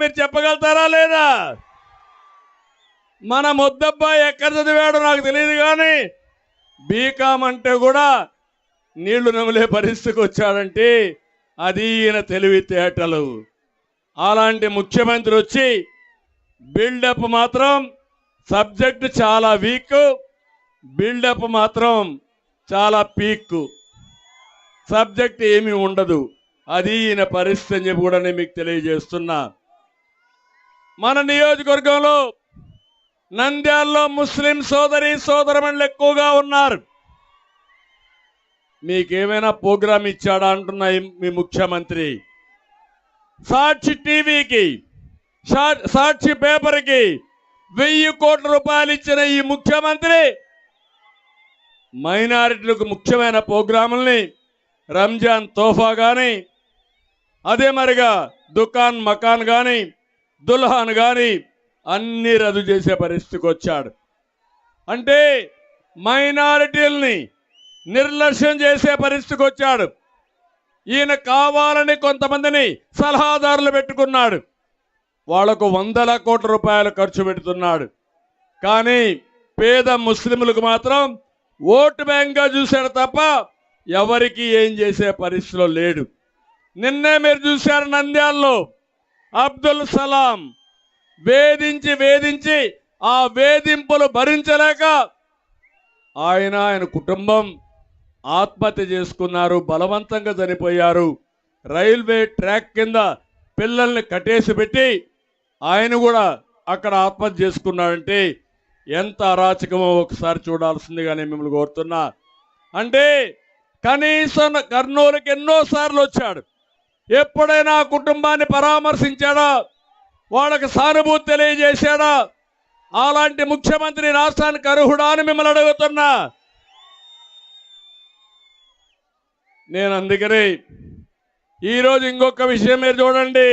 మీరు చెప్పగలుగుతారా లేదా? మన ముద్దబ్బాయి ఎక్కడ చదివాడో నాకు తెలియదు, కానీ బీకామ్ అంటే కూడా నీళ్లు నమిలే పరిస్థితికి వచ్చాడంటే అది ఈయన తెలివితేటలు. అలాంటి ముఖ్యమంత్రి వచ్చి బిల్డప్ మాత్రం సబ్జెక్ట్ చాలా వీక్, బిల్డప్ మాత్రం చాలా పీక్, సబ్జెక్ట్ ఏమీ ఉండదు. అది ఈయన పరిస్థితి అని చెప్పి కూడా నేను మీకు తెలియజేస్తున్నా. మన నియోజకవర్గంలో నంద్యాలలో ముస్లిం సోదరమణులు ఎక్కువగా ఉన్నారు. మీకేమైనా ప్రోగ్రాం ఇచ్చాడా అంటున్నా మీ ముఖ్యమంత్రి. సాక్షి టీవీకి, సాక్షి పేపర్కి 1000 కోట్ల రూపాయలు ఇచ్చిన ఈ ముఖ్యమంత్రి మైనారిటీలకు ముఖ్యమైన ప్రోగ్రాముల్ని రంజాన్ తోఫా కానీ, అదే మరిగా దుకాన్ మకాన్ కానీ, దుల్హాన్ కానీ అన్ని రద్దు చేసే పరిస్థితికి వచ్చాడు. అంటే మైనారిటీల్ని నిర్లక్ష్యం చేసే పరిస్థితికి వచ్చాడు. ఈయన కావాలని కొంతమందిని సలహాదారులు పెట్టుకున్నాడు, వాళ్లకు 100 కోట్ల రూపాయలు ఖర్చు పెడుతున్నాడు. కానీ పేద ముస్లింలకు మాత్రం ఓటు బ్యాంక్గా చూశాడు తప్ప ఎవరికి ఏం చేసే పరిస్థితిలో లేడు. నిన్నే మీరు చూశారు నంద్యాలలో అబ్దుల్ సలాం వేధించి ఆ వేధింపులు భరించలేక ఆయన కుటుంబం ఆత్మహత్య చేసుకున్నారు, బలవంతంగా చనిపోయారు. రైల్వే ట్రాక్ కింద పిల్లల్ని కట్టేసి పెట్టి ఆయన కూడా అక్కడ ఆత్మహత్య చేసుకున్నాడంటే ఎంత అరాచకమో ఒకసారి చూడాల్సిందిగా నేను మిమ్మల్ని కోరుతున్నా. అంటే కనీసం కర్నూలుకి ఎన్నోసార్లు వచ్చాడు, ఎప్పుడైనా ఆ కుటుంబాన్ని పరామర్శించాడా, వాళ్ళకి సానుభూతి తెలియజేశాడా? అలాంటి ముఖ్యమంత్రి రాష్ట్రానికి అర్హుడా అని మిమ్మల్ని అడుగుతున్నా. నేను అందుకనే ఈరోజు ఇంకొక విషయం మీరు చూడండి.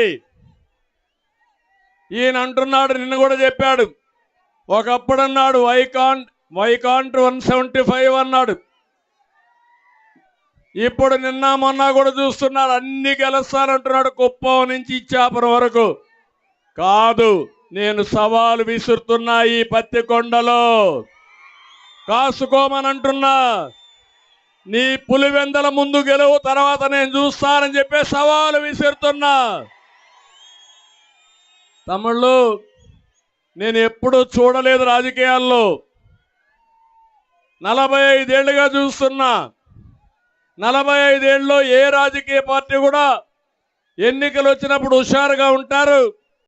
ఈయన అంటున్నాడు, నిన్న కూడా చెప్పాడు, ఒకప్పుడు అన్నాడు వైకాంట్ 175 అన్నాడు. ఇప్పుడు నిన్న మొన్న కూడా చూస్తున్నాడు అన్ని గెలుస్తానంటున్నాడు, కుప్పం నుంచి ఇచ్చాపురం వరకు. కాదు, నేను సవాలు విసురుతున్నా, ఈ పత్తికొండలో కాసుకోమని అంటున్నా. నీ పులివెందల ముందు గెలువు, తర్వాత నేను చూస్తానని చెప్పి సవాలు విసురుతున్నా. తమ్ముళ్ళు, నేను ఎప్పుడూ చూడలేదు రాజకీయాల్లో, 45 ఏళ్లుగా చూస్తున్నా. 45 ఏళ్ళలో ఏ రాజకీయ పార్టీ కూడా ఎన్నికలు వచ్చినప్పుడు హుషారుగా ఉంటారు,